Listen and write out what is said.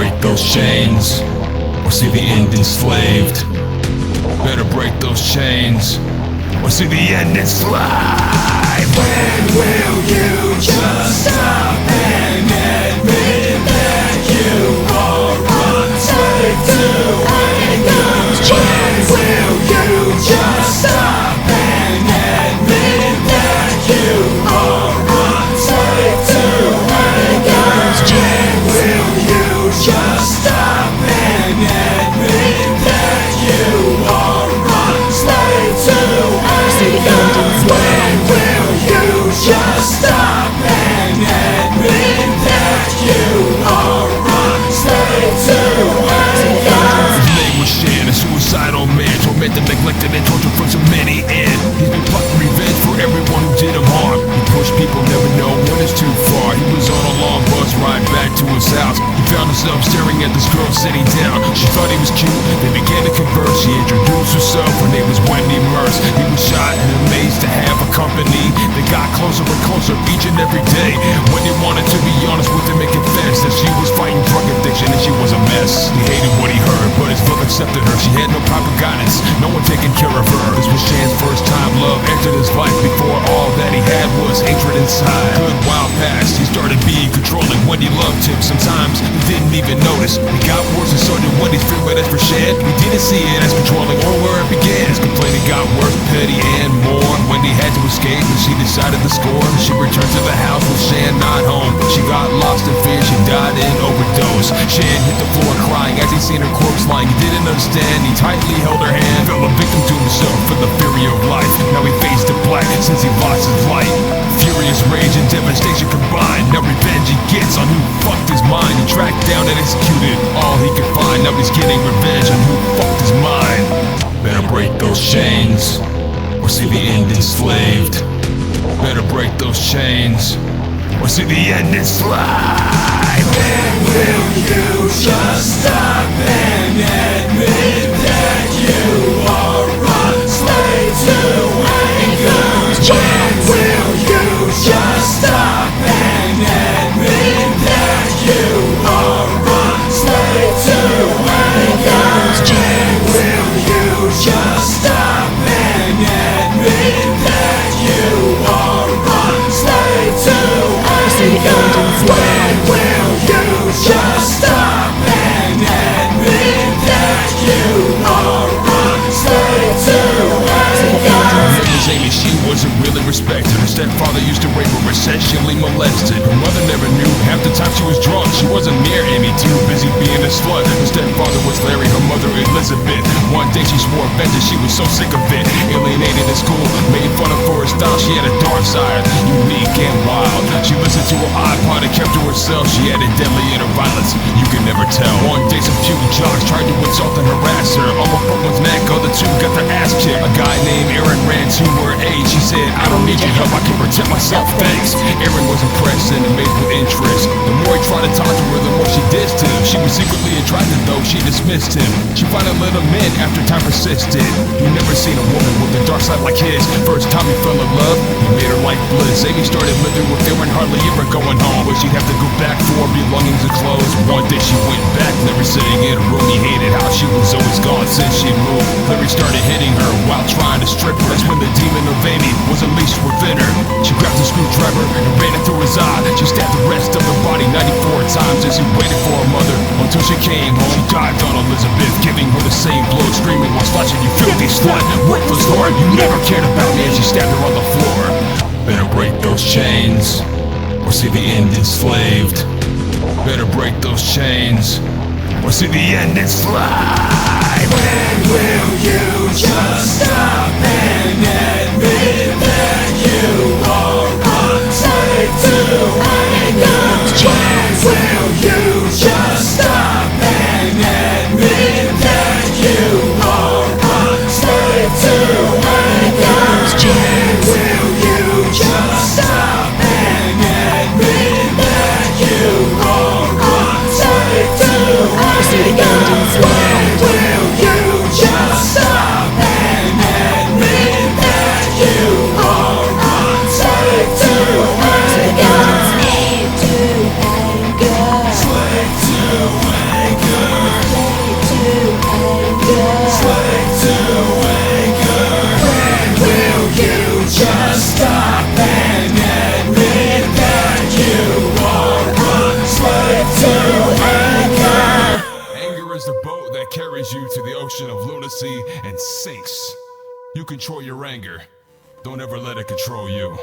break those chains, or see the end enslaved. Better break those chains, or see the end enslaved. When will you just stop and admit that you are a slave to anger? When will you just stop and admit that you are a slave to anger? When will you just stop and admit that you are a slave to anger? When will you just stop and admit that you are a slave to anger? His name was Shan, a suicidal man, tormented, neglected, and tortured for so many. And he's been plotting revenge for everyone who did him harm. He pushed people, never know when it's too far. He was on a long bus ride back to his house. He found himself staring at this girl sitting down. She thought he was cute, they began to converse. She introduced herself, her name was Wendy Merce. He was shy and amazed to have a company. They got closer and closer each and every day. Wendy wanted to be honest with him and confess that she was fighting drug addiction and she was a mess. He hated what he heard, but his love accepted her. She had no proper guidance, no one taking care of her. This was Shan's first time love entered his life. Before all that he had was hatred inside. Good while past, he started being controlling. Wendy loved him, sometimes he didn't even notice. He got worse and so did Wendy's fear, but as for Shan, he didn't see it as controlling or where it began. His complaining got worse, petty and more. Wendy had to escape and she decided to score. She returned to the house with Shan not home. She got lost in fear, she died in overdose. Shan hit the floor crying as he seen her corpse lying. He didn't understand, he tightly held her hand. Fell a victim to himself for the fury of life. Now he fades to black since he lost his light. Furious rage and devastation combined. Now revenge he gets on who fucked his mind. He tracked down and executed all he could find. Now he's getting revenge on who fucked his mind. Better break those chains, or see the end enslaved. Better break those chains, or see the end enslaved. When will you just stop and admit that you are a slave to anger? When will you just stop and admit that you are a slave to anger? When will you just stop and admit that you are a slave to anger? When will you just stop and admit that you are a slave to anger? Amy, she wasn't really respected. Her stepfather used to rape her and sexually molested. Her mother never knew, half the time she was drunk. She wasn't near Amy, too busy being a slut. Her stepfather was Larry, her mother Elizabeth. One day she swore vengeance, she was so sick of it. Alienated in school, made fun of for her style. She had a dark side, unique and wild. She listened to her iPod and kept to herself. She had a deadly inner violence, you can never tell. One day some cute jocks tried to insult and harass her. Almost broke one's neck, other two got their ass kicked. A guy named Aaron ran to her aid. She said, I don't need your help, I can protect myself, thanks. Aaron was impressed and amazed with interest. The more he tried to talk to her, the more she dissed him. She was secretly attracted though, she dismissed him. She finally let him in after time persisted. He never seen a woman with a dark side like his. First time he fell in love, he made her life bliss. Amy started living with Aaron, hardly ever going home, but she'd have to go back for belongings and clothes. One day she went back, Larry sitting in a room. He hated how she was always gone since she moved. Larry started hitting her while trying to strip her. That's when the demon of Amy was unleashed within her. She grabbed a screwdriver and ran it through his eye. She stabbed the rest of her body 94 times as he waited for her mother until she came home. She dived on Elizabeth, giving her the same blow, screaming while slashing, you filthy slut, worthless whore, you never cared about me, and she stabbed her on the floor. Better break those chains, or see the end enslaved. Better break those chains, or see the end enslaved. When will you just stop and admit that you are a slave to anger? When will you just stop and admit that you are a slave to anger? When will you just stop and admit that you are a slave to anger? When will you just stop and admit that you that carries you to the ocean of lunacy and sinks. You control your anger. Don't ever let it control you.